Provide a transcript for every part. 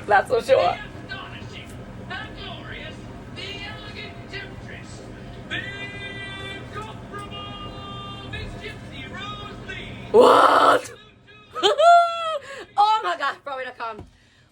That's for sure. What? Oh my God, Broadway.com.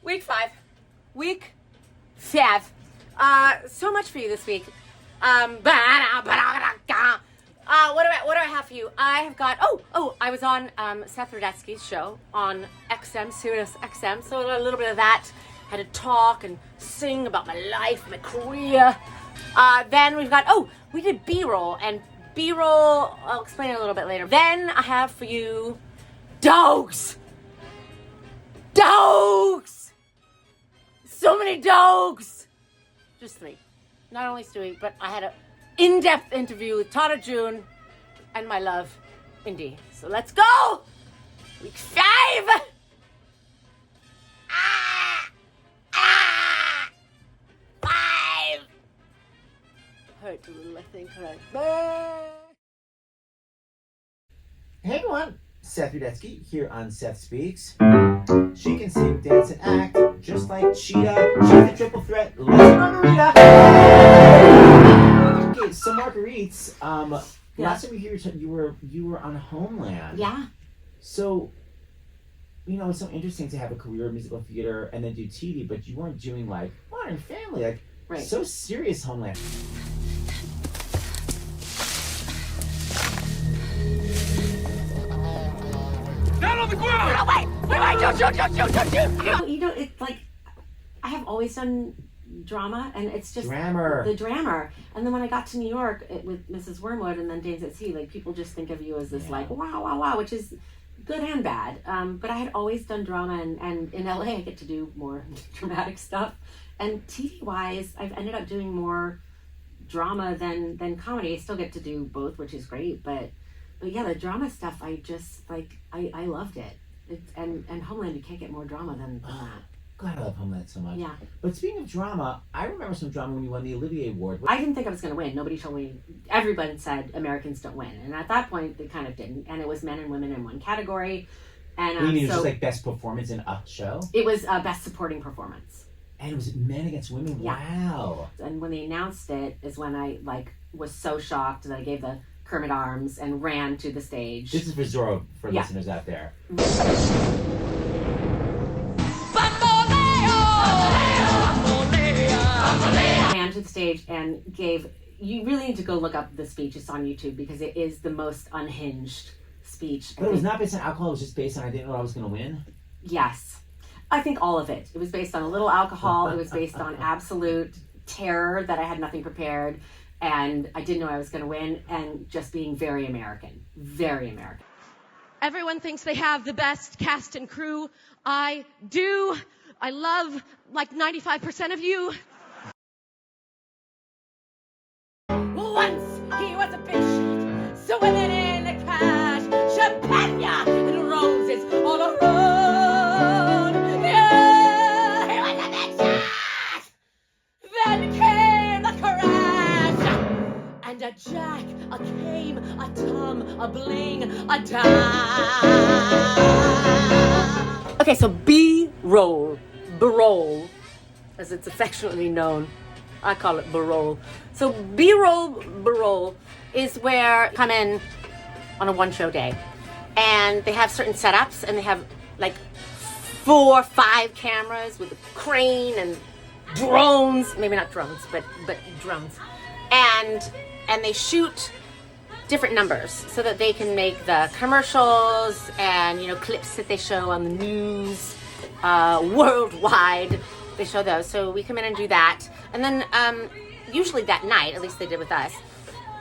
Week 5. So much for you this week. What do I have for you? I have got, I was on Seth Rudetsky's show on XM, Sirius XM, so a little bit of that. Had to talk and sing about my life, my career. Then we've got, we did B-roll, and B-roll, I'll explain it a little bit later. Then I have for you dogs. So many dogs. Just 3. Not only Stewie, but I had an in-depth interview with Tana June and my love, Indy. So let's go! Week 5! Hurt a little, I think. Right. Hey everyone, Seth Rudetsky here on Seth Speaks. She can sing, dance, and act just like Cheetah. She's a triple threat. Let's Margarita. Okay, so Marguerites. Last time we hear you were on Homeland. Yeah. So, it's so interesting to have a career in musical theater and then do TV, but you weren't doing like Modern Family, like so serious Homeland. Down on the ground! No, wait! It's like, I have always done drama, and it's just the drammer. And then when I got to New York with Mrs. Wormwood and then Dames at Sea, like, people just think of you as this like wow, which is good and bad. But I had always done drama, and in LA I get to do more dramatic stuff. And TV wise, I've ended up doing more drama than comedy. I still get to do both, which is great, but yeah, the drama stuff, I just I loved it. And Homeland, you can't get more drama than that. God, I love Homeland so much. Yeah. But speaking of drama, I remember some drama when you won the Olivier Award. I didn't think I was going to win. Nobody told me. Everyone said Americans don't win, and at that point, they kind of didn't. And it was men and women in one category. And you mean it was just like best performance in a show? It was best supporting performance. And it was men against women. Yeah. Wow. And when they announced it, is when I was so shocked that I gave the Kermit arms and ran to the stage. This is for Zorro, for listeners out there. Ran to the stage and gave. You really need to go look up the speech. It's on YouTube because it is the most unhinged speech. But it was not based on alcohol. It was just based on I didn't know I was going to win. Yes, I think all of it. It was based on a little alcohol. It was based on absolute terror that I had nothing prepared. And I didn't know I was going to win, and just being very American. Very American. Everyone thinks they have the best cast and crew. I do. I love like 95% of you. Once he was a big shot, swimming in the cash, champagne and roses all around. Yeah, he was a big shot. Then came the crash, and a jack, a came, a tom, a bling, a dime. Okay, so B-roll, as it's affectionately known. I call it B-roll. So B-roll is where you come in on a one-show day, and they have certain setups, and they have like 4 or 5 cameras with a crane and drones, maybe not drones, but drones, and they shoot different numbers so that they can make the commercials and clips that they show on the news worldwide. They show those, so we come in and do that, and then usually that night, at least they did with us,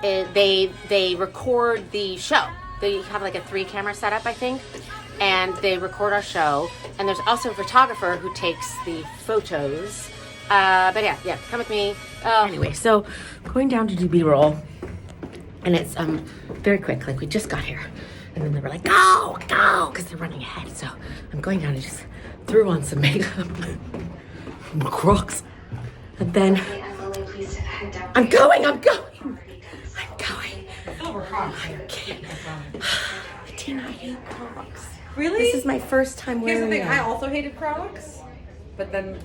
they record the show. They have like a 3-camera setup, I think, and they record our show. And there's also a photographer who takes the photos. But yeah, come with me. Anyway, so going down to do B-roll, and it's very quick. Like, we just got here, and then they were like, go, because they're running ahead. So I'm going down and just threw on some makeup, Crocs, and then I'm going. I can't. Tina, I hate Crocs. Really? This is my first time wearing Here's the thing, them. I also hated Crocs. but then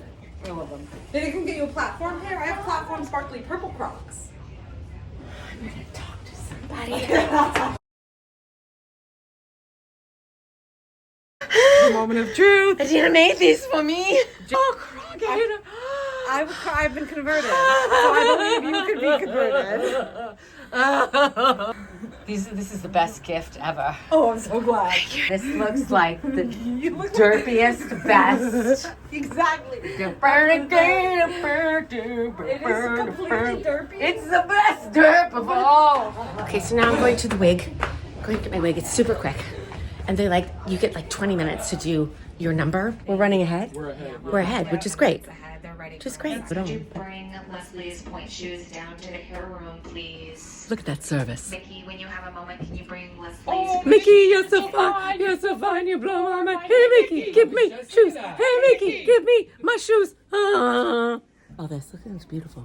I love them. Maybe I can get you a platform pair. I have platform sparkly purple Crocs. I'm gonna talk to somebody. The moment of truth. Adina made these for me. Oh, Croc, I've been converted, so I believe you could be converted. This is the best gift ever. Oh, I'm so glad. This looks like the You look derpiest, best. exactly. It It is completely derpy. It's the best derp of all. Okay, so now I'm going to the wig. I'm going to get my wig. It's super quick. And they're like, you get like 20 minutes to do your number. We're running ahead. We're ahead, which is great. Which is great. Could you bring Leslie's point shoes down to the hair room, please? Look at that service. Mickey, when you have a moment, can you bring Leslie's Mickey, you're so fine. You're so fine. You blow my mind. Hey, Mickey, give me shoes. Hey, Mickey, give me my shoes. Oh, this looks beautiful.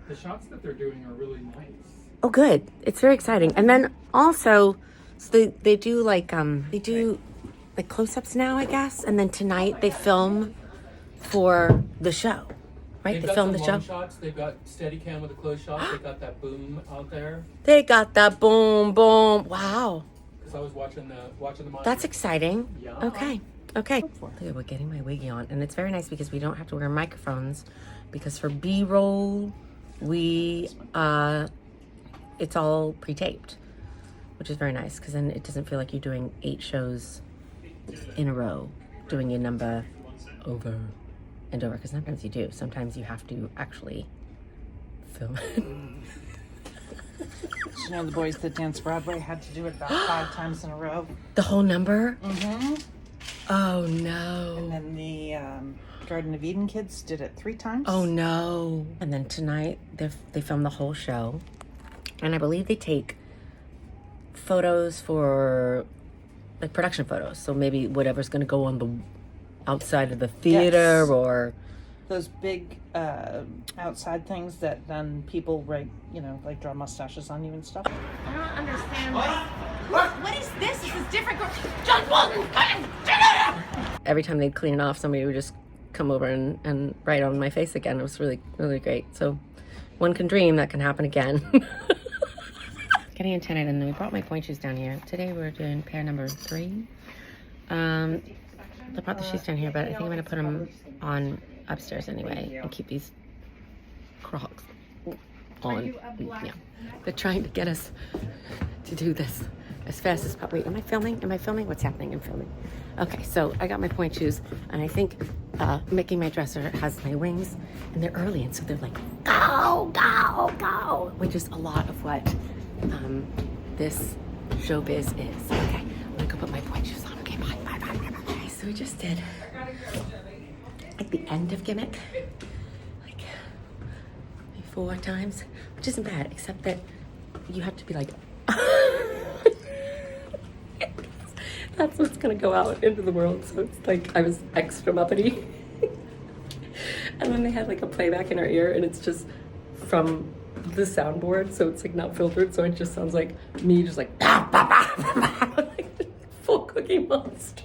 The shots that they're doing are really nice. Oh, good. It's very exciting. And then also, so they do like close-ups now, I guess. And then tonight they film for the show, right? They've They got film some the show. long shots. They've got Steadicam with a close shot. They got that boom out there. They got that boom, boom. Wow, Because I was watching the monitor. that's exciting. Yeah. Okay. Okay, we're getting my wiggy on, and it's very nice because we don't have to wear microphones. Because for B-roll, we it's all pre-taped, which is very nice because then it doesn't feel like you're doing 8 shows in a row, doing your number over and over. Because sometimes you do. Sometimes you have to actually film it. You know, the boys that dance Broadway had to do it about 5 times in a row. The whole number? Mm-hmm. Oh no. And then the Garden of Eden kids did it 3 times. Oh no. And then tonight they film the whole show. And I believe they take photos for like production photos. So maybe whatever's gonna go on the outside of the theater Yes. or Those big outside things that then people write, you know, like draw mustaches on you and stuff. I don't understand what is this? This is different. John Bolton! Every time they'd clean it off, somebody would just come over and write on my face again. It was really, really great. So one can dream that can happen again. Getting antennaed, and then we brought my point shoes down here. Today we're doing pair number 3. I brought the shoes down here, but I think I'm going to put them on upstairs anyway and keep these Crocs on. Yeah. They're trying to get us to do this as fast as possible. Wait, am I filming? Am I filming? What's happening? I'm filming. Okay, so I got my point shoes, and I think Mickey, my dresser, has my wings, and they're early, and so they're like, go, go, go, which is a lot of what this showbiz is. Okay, I'm gonna go put my point shoes on. Okay, bye, bye, bye, bye, bye. Okay, so we just did like the end of Gimmick, like 4 times, which isn't bad, except that you have to be like, that's what's gonna go out into the world. So it's like I was extra muppety. And then they had like a playback in our ear, and it's just from the soundboard, so it's like not filtered, so it just sounds like me just like like full Cookie Monster.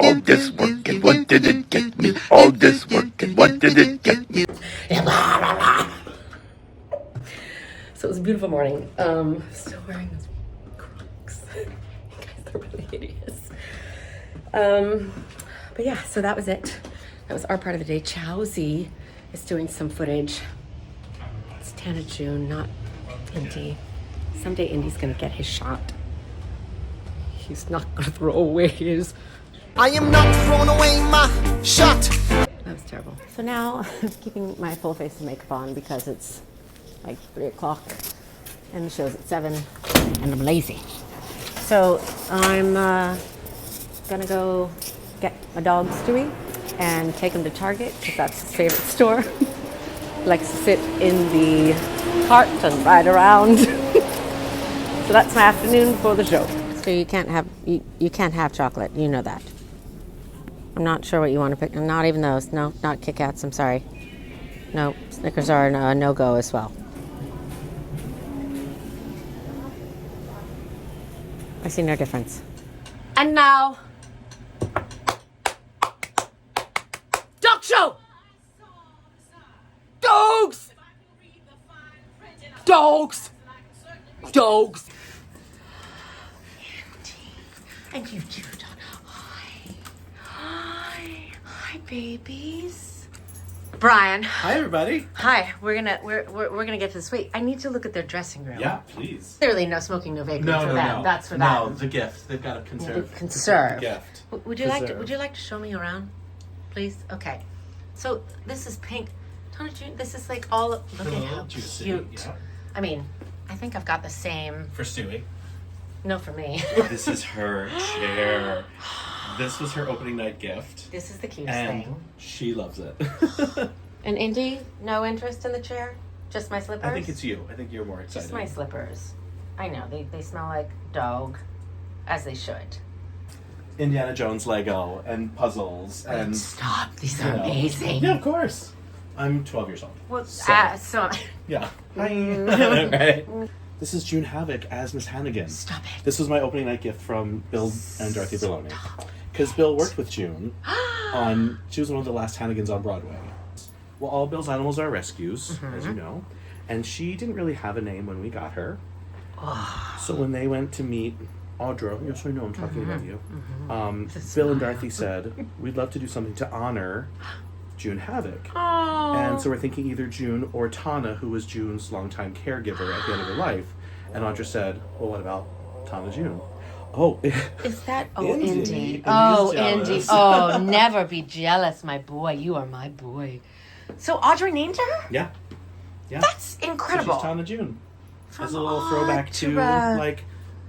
All this work and what did it get me? All this work and what did it get me? So it was a beautiful morning. Still wearing those Crocs. You guys are really hideous. But yeah, so that was it. That was our part of the day. Chowsy is doing some footage. It's Tana June, not Indy. Someday Indy's gonna get his shot. He's not gonna throw away his. I am not throwing away my shot. That was terrible. So now I'm keeping my full face of makeup on because it's like 3 o'clock and the show's at 7 and I'm lazy. So I'm gonna go get my dog Stewie and take him to Target because that's his favorite store. He likes to sit in the cart and ride around. So that's my afternoon before the show. So you can't have chocolate, you know that. I'm not sure what you want to pick. Not even those. No, not Kit Kats. I'm sorry. No, Snickers are a no-go as well. I see no difference. And now, Dogs! Dogs! And you too, Don. Hi. Hi. Hi, babies. Brian. Hi, everybody. Hi. We're gonna get to the suite. I need to look at their dressing room. Yeah, please. Clearly, no smoking, no vaping for them. That's for them. No, the gift. They've got to conserve. Conserve. The gift. Would you like to show me around, please? Okay. So this is pink. Tony June, this is like all. Look at how Juicy, cute. yeah. I mean, I think I've got the same. For Stewie. No, for me. This is her chair. This was her opening night gift. This is the cutest And thing. she loves it. And Indy, no interest in the chair? Just my slippers? I think it's you. I think you're more excited. Just my slippers. I know, they smell like dog, as they should. Indiana Jones Lego and puzzles and Stop, these you are know. amazing. Yeah, of course. I'm 12 years old. Well, So- so Yeah. Right. This is June Havoc as Miss Hannigan. stop it. This was my opening night gift from Bill and Dorothy Berloni. Because Bill worked with June on, she was one of the last Hannigans on Broadway. Well, all Bill's animals are rescues, as you know. And she didn't really have a name when we got her. So when they went to meet Audra, yes, I know I'm talking about you. Bill and Dorothy said, we'd love to do something to honor June Havoc. And so we're thinking either June or Tana, who was June's longtime caregiver at the end of her life. And Audra said, well, what about Tana June? Oh, Is that Indy. Indy? Indy's Oh, jealous. Indy. Oh, never be jealous, my boy. You are my boy. So Audrey named her? yeah. Yeah. That's So incredible. she's Tana June. From As a little throwback to Audra. like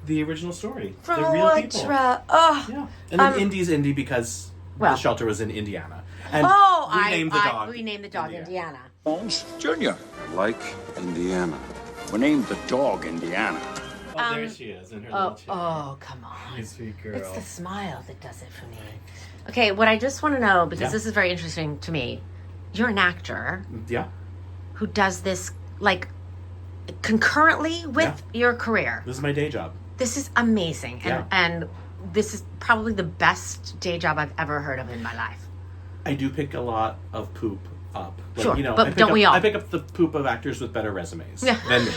the original story. From the real people. Audra. Oh. Yeah. And then Indy's Indy because well. the shelter was in Indiana. And we named the dog. We named the dog Indiana. Holmes Jr. Like Indiana. We named the dog Indiana. Oh, there she is in her little chair. Oh, come on. You sweet girl. It's the smile that does it for me. Okay, what I just want to know, because Yeah. this is very interesting to me, you're an actor Yeah. who does this like concurrently with your career. This is my day job. This is amazing. Yeah. And this is probably the best day job I've ever heard of in my life. I do pick a lot of poop up. Like, Sure, you know, but I pick don't up, we all? I pick up the poop of actors with better resumes Yeah. than me.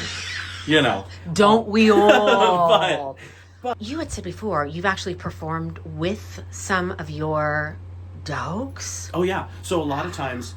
You know. Don't we all? But- You had said before you've actually performed with some of your dogs. Oh yeah. So a lot of times,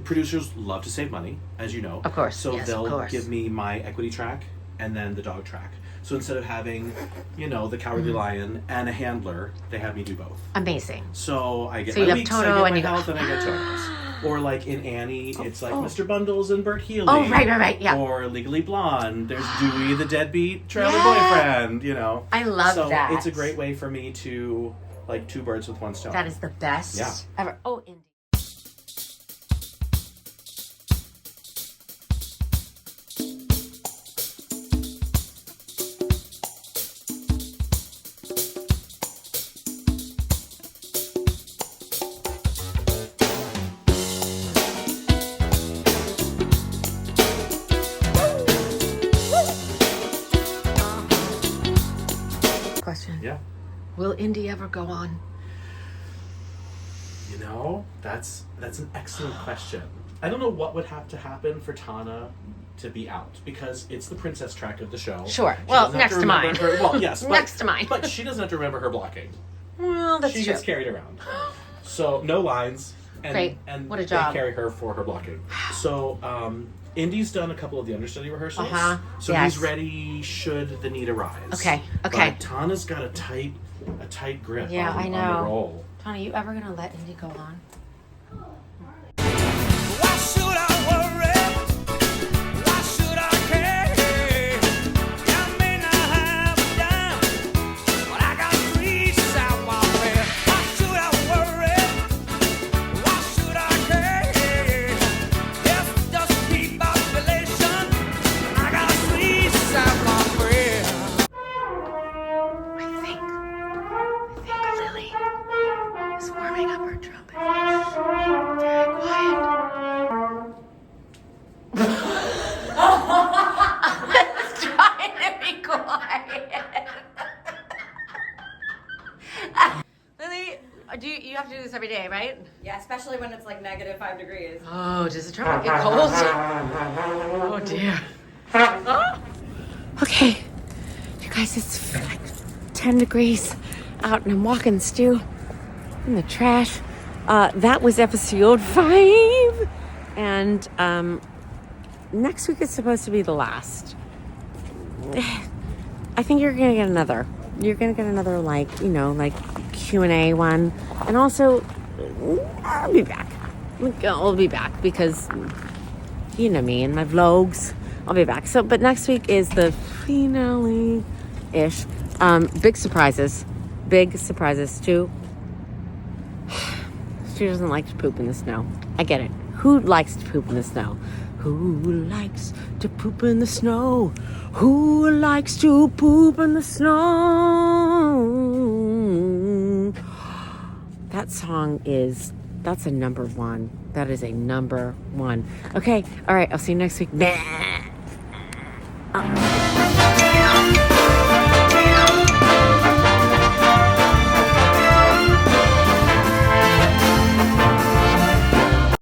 producers love to save money, as you know. Of course, So yes, of they'll course. give me my equity track and then the dog track. So instead of having, you know, the Cowardly Lion and a handler, they have me do both. Amazing. So I get So you my have weeks, Toto I get and my you go, health, and I get Toto's. Or like in Annie, it's like Mr. Bundles and Bert Healy. Oh, right, yeah. Or Legally Blonde, there's Dewey the deadbeat trailer Yeah. boyfriend, you know. I love so that. it's a great way for me to, like, two birds with one stone. That is the best Yeah. ever. Oh, Indy. Question. Yeah. Will Indy ever go on? You know, that's an excellent question. I don't know what would have to happen for Tana to be out because it's the princess track of the show. Sure. She Well, doesn't have next to to remember mine. Her, well, yes. But, Next to mine. But she doesn't have to remember her blocking. Well, that's She true. gets carried around. So no lines. And, Great. And What a job. they carry her for her blocking. So Indy's done a couple of the understudy rehearsals. Uh-huh. So Yes. he's ready should the need arise. Okay. But Tana's got a tight grip Yeah, I on know. the role. Tana, you ever gonna let Indy go on? Why should I worry? Why should I care? I may not have a dime, but I got streets out my way. Why should I worry? Why should I care? Yes, just keep population, and I got streets out my way. I think Lily is warming up her trumpet. Very quiet. I was trying to be quiet. Lily, you have to do this every day, right? Yeah, especially when it's like -5 degrees. Oh, does the trumpet get cold? Oh dear. Okay, you guys, it's like 10 degrees out and I'm walking Stu in the trash. That was episode 5. And next week is supposed to be the last. I think you're gonna get another. You're gonna get another, like, you know, like Q&A one. And also, I'll be back. I'll be back because, you know me and my vlogs. I'll be back. So, but next week is the finale-ish. Big surprises. Stu doesn't like to poop in the snow. I get it. Who likes to poop in the snow? Who likes to poop in the snow? Who likes to poop in the snow? That song that's a number 1. That is a number 1. Okay, all right, I'll see you next week.